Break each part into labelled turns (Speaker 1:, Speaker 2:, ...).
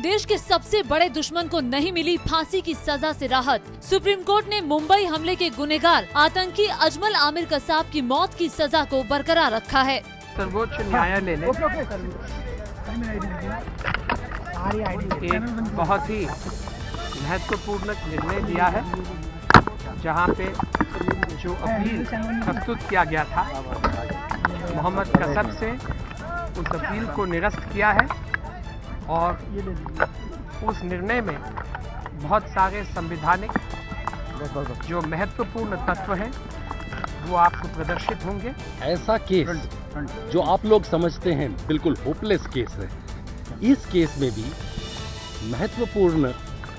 Speaker 1: देश के सबसे बड़े दुश्मन को नहीं मिली फांसी की सजा से राहत। सुप्रीम कोर्ट ने मुंबई हमले के गुनहगार आतंकी अजमल आमिर कसाब की मौत की सजा को बरकरार रखा है।
Speaker 2: सर्वोच्च न्यायालय ने एक बहुत ही महत्वपूर्ण निर्णय लिया है, जहां पे जो अपील प्रस्तुत किया गया था मोहम्मद कसब से, उस अपील को निरस्त किया है और उस निर्णय में बहुत सारे संवैधानिक जो महत्वपूर्ण तत्व हैं वो आपको प्रदर्शित होंगे।
Speaker 3: ऐसा केस जो आप लोग समझते हैं बिल्कुल होपलेस केस है, इस केस में भी महत्वपूर्ण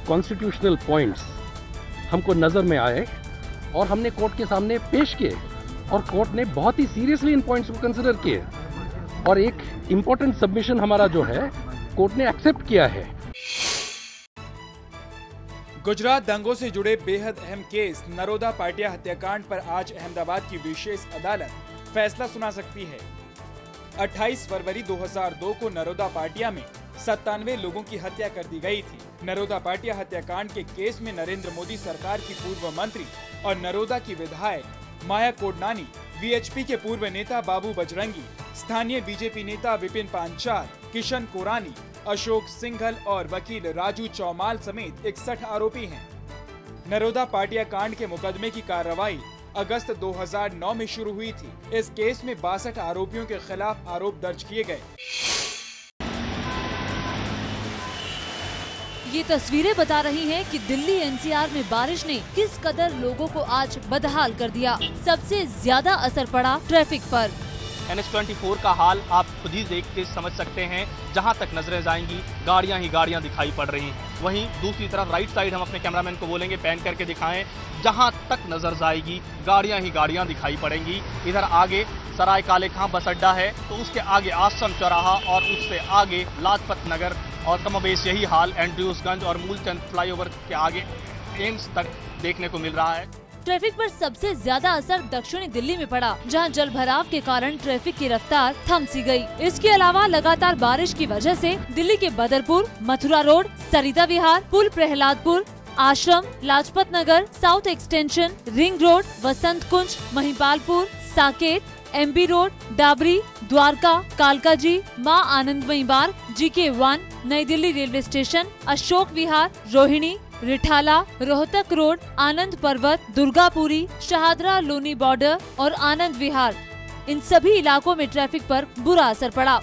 Speaker 3: कॉन्स्टिट्यूशनल पॉइंट्स हमको नज़र में आए और हमने कोर्ट के सामने पेश किए और कोर्ट ने बहुत ही सीरियसली इन पॉइंट्स को कंसिडर किए और एक इम्पोर्टेंट सबमिशन हमारा जो है कोर्ट ने एक्सेप्ट किया है।
Speaker 4: गुजरात दंगों से जुड़े बेहद अहम केस नरोदा पाटिया हत्याकांड पर आज अहमदाबाद की विशेष अदालत फैसला सुना सकती है। 28 फरवरी 2002 को नरोदा पाटिया में 97 लोगों की हत्या कर दी गई थी। नरोदा पाटिया हत्याकांड के केस में नरेंद्र मोदी सरकार की पूर्व मंत्री और नरोदा की विधायक माया कोडनानी, वीएचपी के पूर्व नेता बाबू बजरंगी, स्थानीय बीजेपी नेता विपिन पांचाल, किशन कोरानी, अशोक सिंघल और वकील राजू चौमाल समेत 61 आरोपी हैं। नरोदा पाटिया कांड के मुकदमे की कार्रवाई अगस्त 2009 में शुरू हुई थी। इस केस में 62 आरोपियों के खिलाफ आरोप दर्ज किए गए।
Speaker 1: ये तस्वीरें बता रही हैं कि दिल्ली एनसीआर में बारिश ने किस कदर लोगों को आज बदहाल कर दिया। सबसे ज्यादा असर पड़ा ट्रैफिक पर।
Speaker 5: NH24 का हाल आप खुद ही देख के समझ सकते हैं। जहां तक नजरें जाएंगी गाड़ियां ही गाड़ियां दिखाई पड़ रही हैं। वहीं दूसरी तरफ राइट साइड हम अपने कैमरामैन को बोलेंगे पैन करके दिखाएं, जहां तक नजर जाएगी गाड़ियां ही गाड़ियां दिखाई पड़ेंगी। इधर आगे सराय काले खां बस अड्डा है, तो उसके आगे आश्रम चौराहा और उससे आगे लाजपत नगर और कमोबेश यही हाल एंड्रयूसगंज और मूलचंद फ्लाईओवर के आगे एम्स तक देखने को मिल रहा है।
Speaker 1: ट्रैफिक पर सबसे ज्यादा असर दक्षिणी दिल्ली में पड़ा, जहां जल भराव के कारण ट्रैफिक की रफ्तार थम सी गई। इसके अलावा लगातार बारिश की वजह से दिल्ली के Badarpur, Mathura road, Sarita Vihar, Pul Prahladpur, Ashram, Lajpat Nagar, south extension, ring road, Vasant Kunj, Mahipalpur, Saket, MB road, Dabri, Dwarka, Kalkaji, Maa Anandamayi Bagh, GK1, Nai Delhi railway station, Ashok Vihar, Rohini, Rithala, Rohtak road, Anand Parbat, Durgapuri, Shahdara Loni border और आनंद विहार, इन सभी इलाकों में ट्रैफिक पर बुरा असर पड़ा।